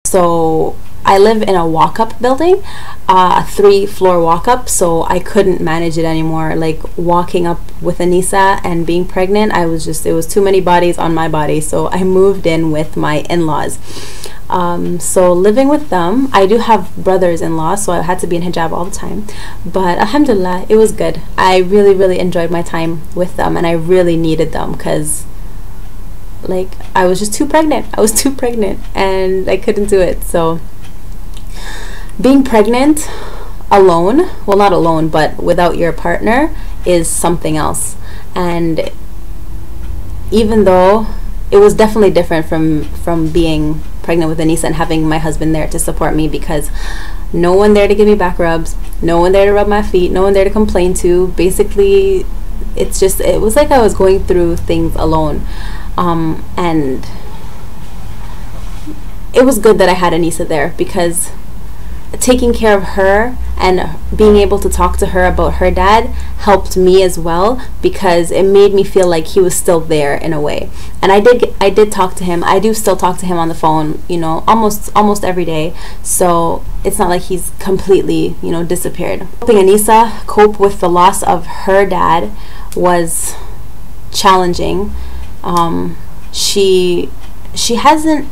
So I live in a walk-up building, a 3-floor walk-up, so I couldn't manage it anymore. Like walking up with Anissa and being pregnant, it was too many bodies on my body. So I moved in with my in-laws. So living with them, I do have brothers-in-law, so I had to be in hijab all the time. But alhamdulillah, it was good. I really, really enjoyed my time with them, and I really needed them because like I was just too pregnant. I was too pregnant and I couldn't do it. So being pregnant alone, well, not alone, but without your partner is something else. And even though it was definitely different from being pregnant with Anissa and having my husband there to support me, because no one there to give me back rubs, no one there to rub my feet, no one there to complain to. Basically, it was like I was going through things alone. And it was good that I had Anissa there, because taking care of her and being able to talk to her about her dad helped me as well, because it made me feel like he was still there in a way. And I did talk to him. I do still talk to him on the phone, you know, almost every day. So it's not like he's completely, you know, disappeared. Helping Anissa cope with the loss of her dad was challenging. She hasn't,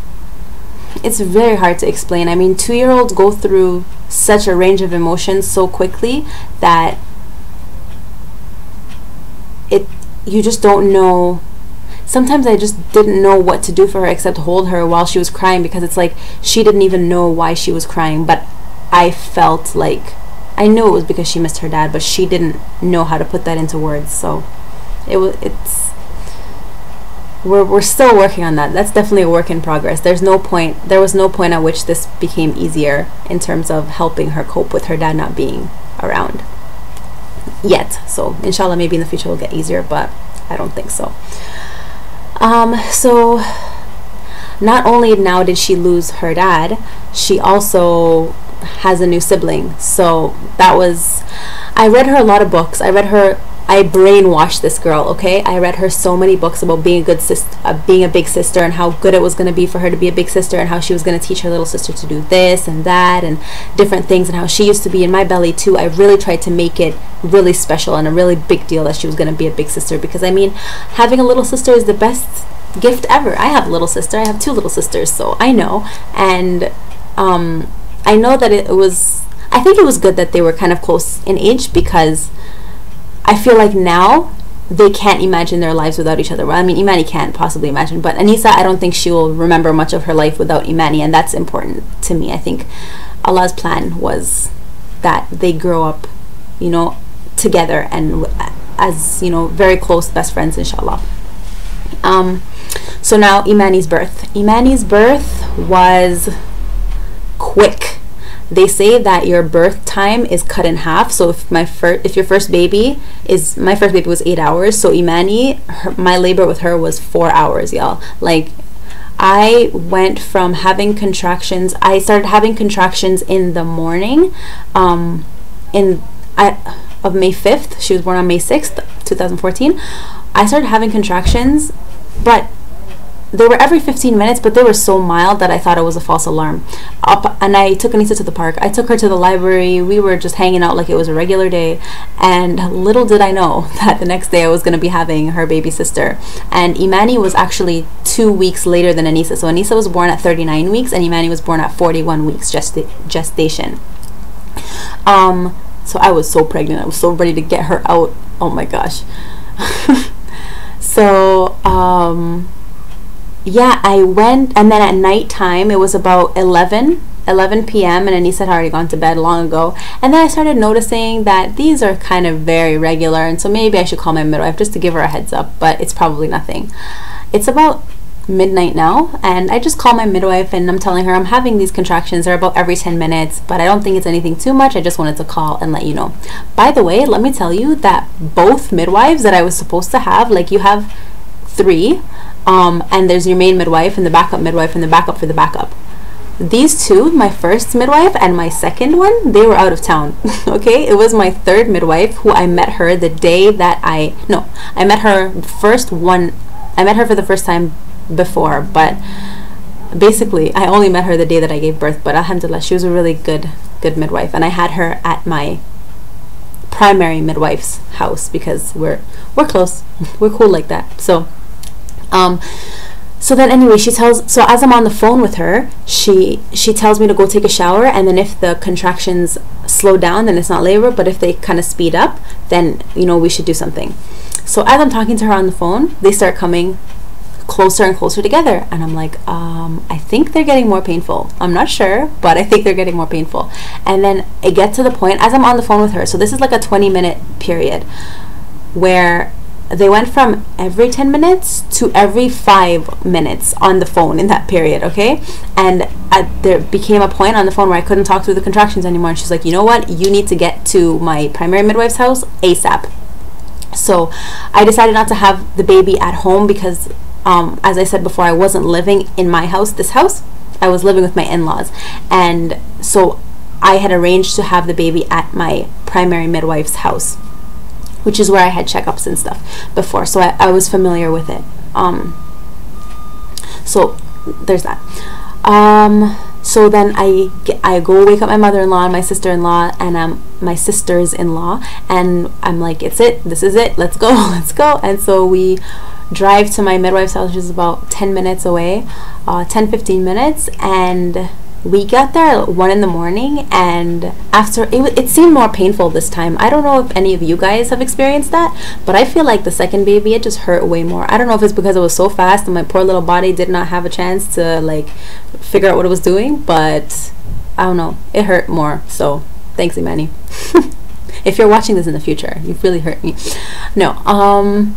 it's very hard to explain. I mean, 2-year-olds go through such a range of emotions so quickly that you just don't know. Sometimes I just didn't know what to do for her except hold her while she was crying, because it's like she didn't even know why she was crying, but I felt like I knew it was because she missed her dad, but she didn't know how to put that into words. So we're still working on that. That's definitely a work in progress. There was no point at which this became easier in terms of helping her cope with her dad not being around yet. So inshallah, maybe in the future will get easier, but I don't think so. So not only now did she lose her dad, she also has a new sibling. So I read her a lot of books. I brainwashed this girl, okay? I read her so many books about being a good being a big sister, and how good it was going to be for her to be a big sister, and how she was going to teach her little sister to do this and that and different things, and how she used to be in my belly too. I really tried to make it really special and a really big deal that she was going to be a big sister, because I mean, having a little sister is the best gift ever. I have a little sister. I have 2 little sisters, so I know. And I know that I think it was good that they were kind of close in age, because I feel like now they can't imagine their lives without each other. Well, I mean, Imani can't possibly imagine, but Anissa, I don't think she will remember much of her life without Imani, and that's important to me. I think Allah's plan was that they grow up, you know, together and as, you know, very close best friends, inshallah. So now Imani's birth. Imani's birth was quick. They say that your birth time is cut in half. So if your first baby my first baby was 8 hours, so Imani, my labor with her was 4 hours, y'all. Like, I went from having contractions. I started having contractions in the morning of May 5th. She was born on May 6th, 2014. I started having contractions, but they were every 15 minutes, but they were so mild that I thought it was a false alarm. And I took Anissa to the park. I took her to the library. We were just hanging out like it was a regular day. And little did I know that the next day I was going to be having her baby sister. And Imani was actually 2 weeks later than Anissa. So Anissa was born at 39 weeks and Imani was born at 41 weeks gestation. So I was so pregnant. I was so ready to get her out. Oh my gosh. So, yeah, I went, and then at night time, it was about 11 p.m. and Anissa had already gone to bed long ago. And then I started noticing that these are kind of very regular, and so maybe I should call my midwife just to give her a heads up, but it's probably nothing. It's about midnight now, and I just call my midwife and I'm telling her I'm having these contractions. They're about every 10 minutes, but I don't think it's anything too much. I just wanted to call and let you know. By the way, let me tell you that both midwives that I was supposed to have, like, you have 3, and there's your main midwife and the backup midwife and the backup for the backup. These 2, my first midwife and my second one, they were out of town. Okay, it was my 3rd midwife, who I met her the day that I met her for the first time before, but basically I only met her the day that I gave birth, but alhamdulillah, she was a really good midwife, and I had her at my primary midwife's house because we're close. We're cool like that. So so then anyway, so as I'm on the phone with her, she tells me to go take a shower, and then if the contractions slow down, then it's not labor, but if they kind of speed up, then we should do something. So as I'm talking to her on the phone, they start coming closer and closer together, and I'm like, I think they're getting more painful. I'm not sure, but I think they're getting more painful. And then I get to the point as I'm on the phone with her, so this is like a 20-minute period where they went from every 10 minutes to every 5 minutes on the phone in that period, okay? And there became a point on the phone where I couldn't talk through the contractions anymore, and she's like, you know what, you need to get to my primary midwife's house ASAP. So I decided not to have the baby at home because as I said before, I wasn't living in my house, this house. I was living with my in-laws, and so I had arranged to have the baby at my primary midwife's house, which is where I had checkups and stuff before, so I was familiar with it. So there's that. So then I go wake up my mother-in-law and my sister-in-law and my sisters-in-law, and I'm like, this is it, let's go, let's go. And so we drive to my midwife's house, which is about 10 minutes away, 10-15 minutes, and we got there at 1 in the morning, and after it seemed more painful this time. I don't know if any of you guys have experienced that, but I feel like the second baby, it just hurt way more. I don't know if it's because it was so fast and my poor little body did not have a chance to like figure out what it was doing, but I don't know, it hurt more. So thanks, Imani. If you're watching this in the future, you've really hurt me. No,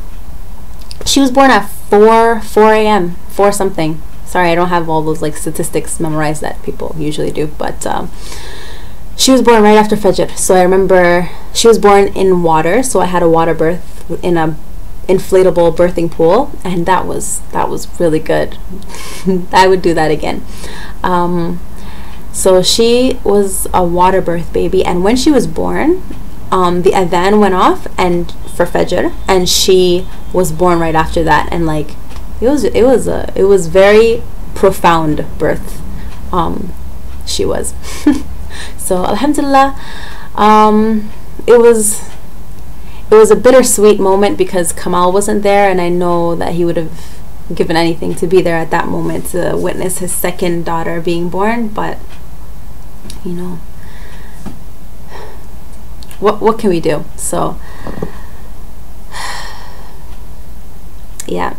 she was born at 4 a.m. 4 something. Sorry, I don't have all those like statistics memorized that people usually do, but she was born right after Fajr. So I remember she was born in water, so I had a water birth in a inflatable birthing pool, and that was really good. I would do that again. So she was a water birth baby, and when she was born, the adhan went off and for Fajr, and she was born right after that, and like it was very profound birth. She was. So alhamdulillah, it was a bittersweet moment because Kamal wasn't there, and I know that he would have given anything to be there at that moment to witness his second daughter being born, but what can we do? So yeah.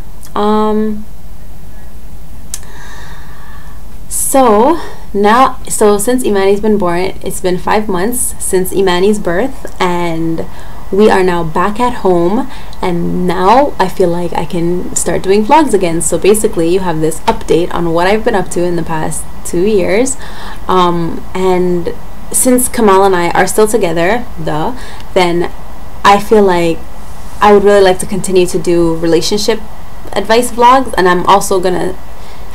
So since Imani's been born, it's been 5 months since Imani's birth, and we are now back at home, and now I feel like I can start doing vlogs again. So basically you have this update on what I've been up to in the past 2 years, and since Kamal and I are still together, then I feel like I would really like to continue to do relationship advice vlogs, and I'm also gonna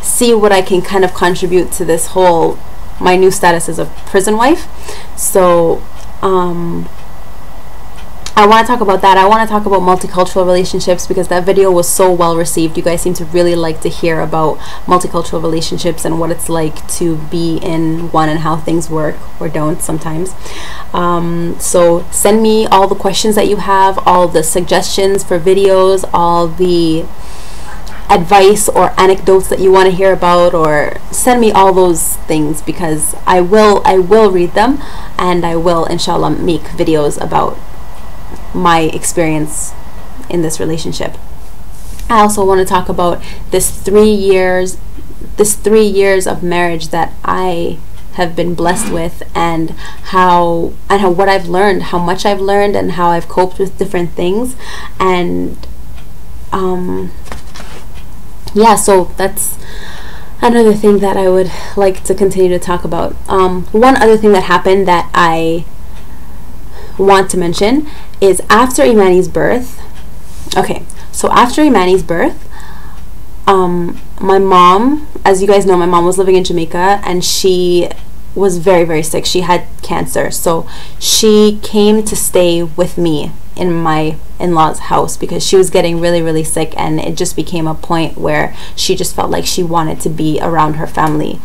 see what I can kind of contribute to this whole my new status as a prison wife. So I want to talk about that. I want to talk about multicultural relationships because that video was so well received. You guys seem to really like to hear about multicultural relationships and what it's like to be in one and how things work or don't sometimes. So send me all the questions that you have, all the suggestions for videos, all the advice or anecdotes that you want to hear about, or send me all those things because I will read them, and I will inshallah make videos about my experience in this relationship. I also want to talk about this 3 years of marriage that I have been blessed with, and how what I've learned, how much I've learned, and how I've coped with different things. And yeah, so that's another thing that I would like to continue to talk about. One other thing that happened that I want to mention is after Imani's birth. Okay, so after Imani's birth, my mom, as you guys know, my mom was living in Jamaica, and she was very, very sick. She had cancer, so she came to stay with me in my in-laws' house because she was getting really sick, and it just became a point where she just felt like she wanted to be around her family,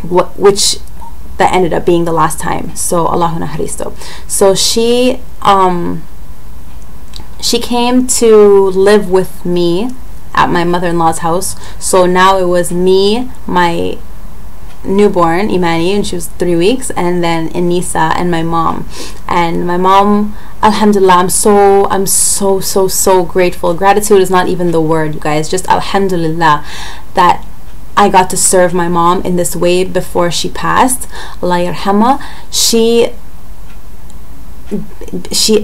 which that ended up being the last time. So Allahuna Haristo. So she came to live with me at my mother-in-law's house. So now it was me, my newborn Imani, and she was 3 weeks, and then Anisa and my mom. And my mom, alhamdulillah, I'm so grateful. Gratitude is not even the word, you guys. Just alhamdulillah that I got to serve my mom in this way before she passed. Allah yarhamha. She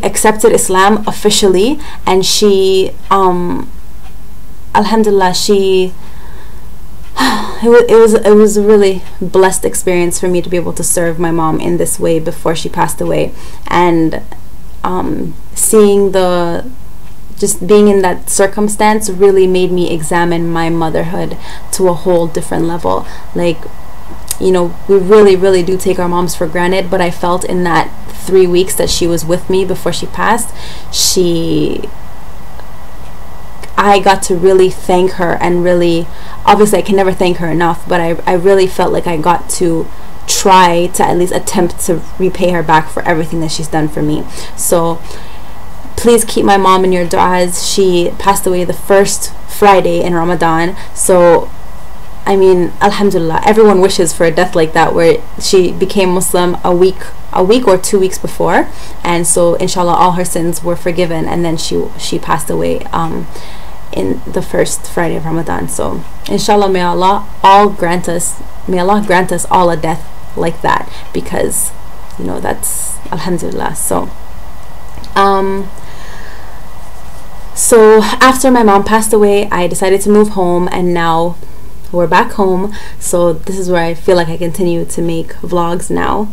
accepted Islam officially, and she alhamdulillah, it was a really blessed experience for me to be able to serve my mom in this way before she passed away. And just being in that circumstance really made me examine my motherhood to a whole different level. Like, you know, we really do take our moms for granted, but I felt in that 3 weeks that she was with me before she passed, I got to really thank her, and really, obviously I can never thank her enough, but I really felt like I got to try to at least attempt to repay her back for everything that she's done for me. So please keep my mom in your du'as. She passed away the first Friday in Ramadan. So I mean, alhamdulillah, everyone wishes for a death like that, where she became Muslim a week or 2 weeks before, and so inshallah all her sins were forgiven, and then she passed away in the first Friday of Ramadan. So inshallah, may Allah grant us all a death like that, because you know, that's alhamdulillah. So after my mom passed away, I decided to move home, and now we're back home. So this is where I feel like I continue to make vlogs now.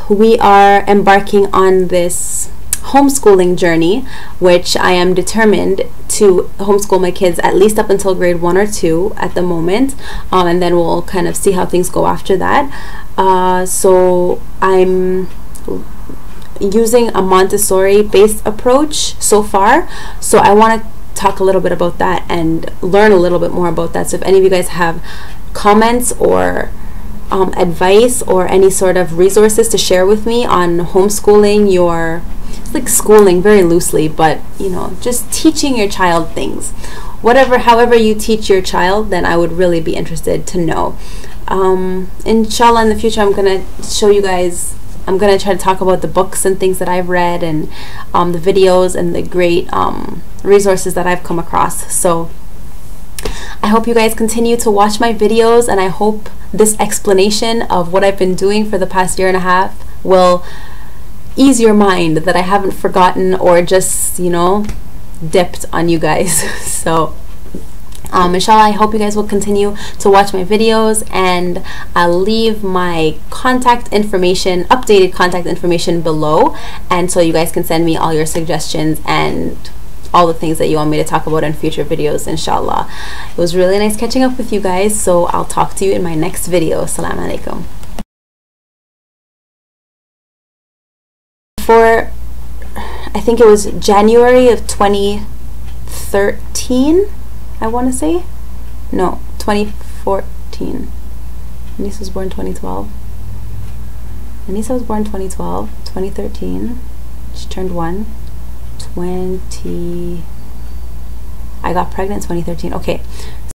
We are embarking on this homeschooling journey, which I am determined to homeschool my kids at least up until grade 1 or 2 at the moment, and then we'll kind of see how things go after that. So I'm using a Montessori based approach so far, so I want to talk a little bit about that and learn a little bit more about that. So if any of you guys have comments or advice or any sort of resources to share with me on homeschooling, it's like schooling very loosely, but you know, just teaching your child things, however you teach your child, then I would really be interested to know. Inshallah, in the future, I'm gonna show you guys, I'm gonna try to talk about the books and things that I've read, and the videos and the great resources that I've come across. So I hope you guys continue to watch my videos, and I hope this explanation of what I've been doing for the past 1.5 years will ease your mind, that I haven't forgotten or just, you know, dipped on you guys. So inshallah, I hope you guys will continue to watch my videos, and I'll leave my contact information, updated contact information below, and so you guys can send me all your suggestions and all the things that you want me to talk about in future videos, inshallah. It was really nice catching up with you guys, so I'll talk to you in my next video. Assalamu alaikum. For, I think it was January of 2013, I want to say, no, 2014. Anissa was born 2012. Anissa was born 2012, 2013. She turned 1. I got pregnant in 2013. Okay,